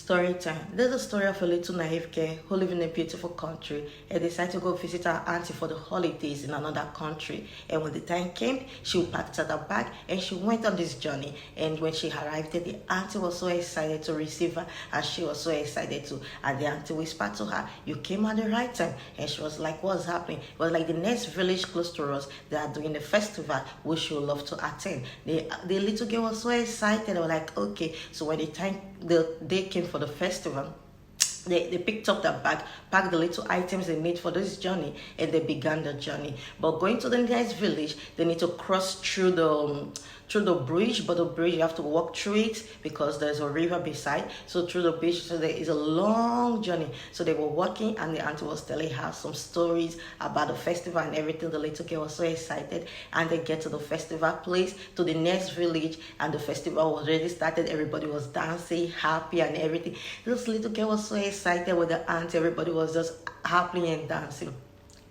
Storytime. This is a story of a little naive girl who lives in a beautiful country and decided to go visit her auntie for the holidays in another country. And when the time came, she packed her bag and she went on this journey. And when she arrived there, the auntie was so excited to receive her and she was so excited too. And the auntie whispered to her, "You came at the right time." And she was like, "What's happening?" It was like the next village close to us, they are doing a festival which she would love to attend. The little girl was so excited. They were like, okay. So when the day came for the festival, they picked up their bag, packed the little items they need for this journey, and they began the journey. But going to the next village, they need to cross through the bridge, but the bridge you have to walk through it because there's a river beside. So through the bridge, so there is a long journey. So they were walking, and the auntie was telling her some stories about the festival and everything. The little girl was so excited, and they get to the festival place, to the next village, and the festival was already started. Everybody was dancing, happy, and everything. This little girl was so excited with the auntie. Everybody was just happy and dancing.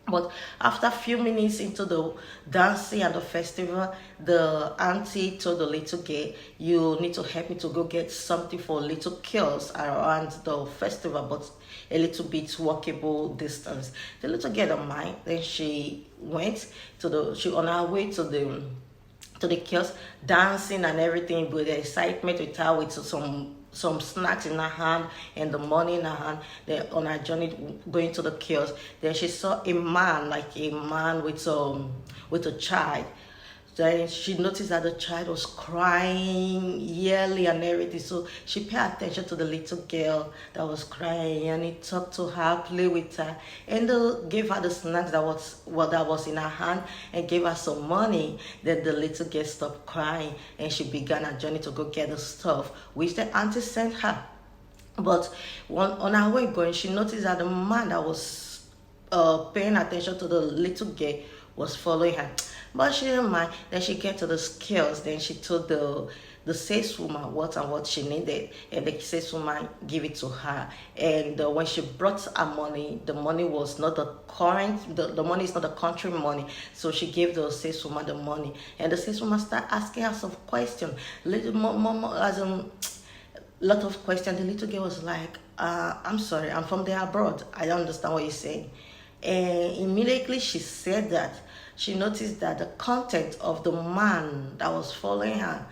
But after a few minutes into the dancing and the festival, the auntie told the little girl, "You need to help me to go get something for little kids around the festival, but a little bit walkable distance." The little girl don't mind. Then she went she on her way to the kiosk, dancing and everything with the excitement with her, with some snacks in her hand and the money in her hand. Then on her journey going to the kiosk, then she saw a man, like a man with a child. Then she noticed that the child was crying yearly and everything. So she paid attention to the little girl that was crying, and he talked to her, played with her, and gave her the snacks that was in her hand, and gave her some money. Then the little girl stopped crying, and she began her journey to go get the stuff which the auntie sent her. But on her way going, she noticed that the man that was paying attention to the little girl was following her. But she didn't mind. Then she get to the scales. Then she told the saleswoman what she needed, and the saleswoman gave it to her. And when she brought her money, the money was not the current. The money is not the country money. So she gave the saleswoman the money, and the saleswoman started asking her some questions, little more as lot of questions. The little girl was like, "I'm sorry, I'm from there abroad. I don't understand what you're saying." And immediately she said that she noticed that the content of the man that was following her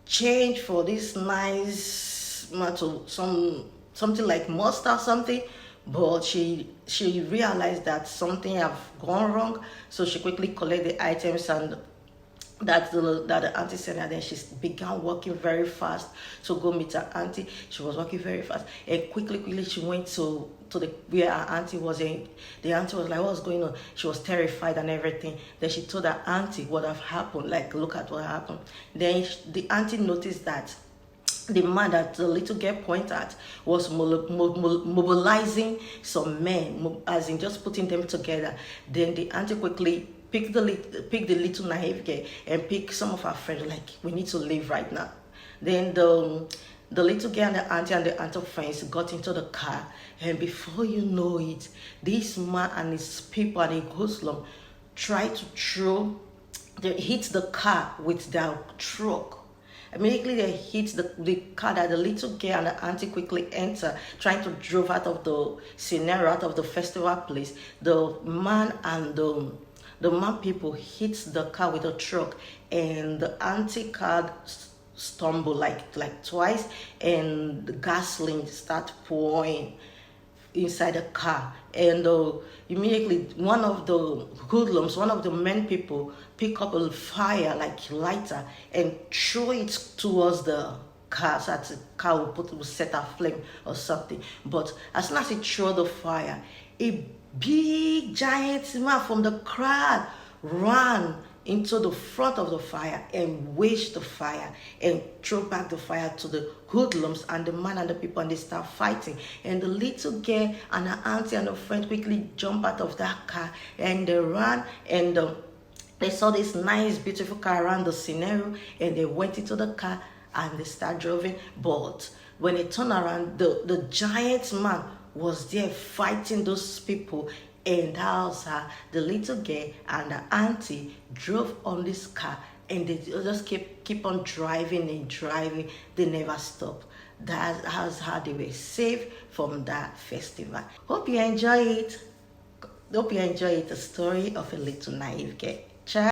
changed for this nice man to something like mustard or something. But she realized that something have gone wrong, so she quickly collected the items and that the auntie sent her. Then she began walking very fast to go meet her auntie. She was walking very fast, and quickly she went to the where her auntie was in. The auntie was like, "What's going on?" She was terrified and everything. Then she told her auntie what have happened, like, "Look at what happened." Then the auntie noticed that the man that the little girl pointed at was mobilizing some men, as in just putting them together. Then the auntie quickly pick the little naive girl and pick some of her friends, like, "We need to leave right now." Then the little girl and the auntie friends got into the car, and before you know it, this man and his people and a Muslim tried to hit the car with their truck. Immediately they hit the car that the little girl and the auntie quickly enter, trying to drive out of the scenario, out of the festival place. The man and the man people hit the car with a truck, and the auntie car stumbled like twice, and the gasoline start pouring inside the car. And immediately one of the hoodlums, one of the men people, pick up a fire like lighter and throw it towards the car, so that the car will set a flame or something. But as soon as he threw the fire, a big giant man from the crowd ran into the front of the fire and waged the fire and threw back the fire to the hoodlums and the man and the people, and they start fighting. And the little girl and her auntie and her friend quickly jump out of that car, and they ran, and they saw this nice beautiful car around the scenario, and they went into the car and they start driving. But when they turn around, the giant man was there fighting those people, and that's how the little girl and the auntie drove on this car, and they just keep on driving and driving. They never stop. That's how they were saved from that festival. Hope you enjoy it. Hope you enjoy it. The story of a little naive girl. Ciao.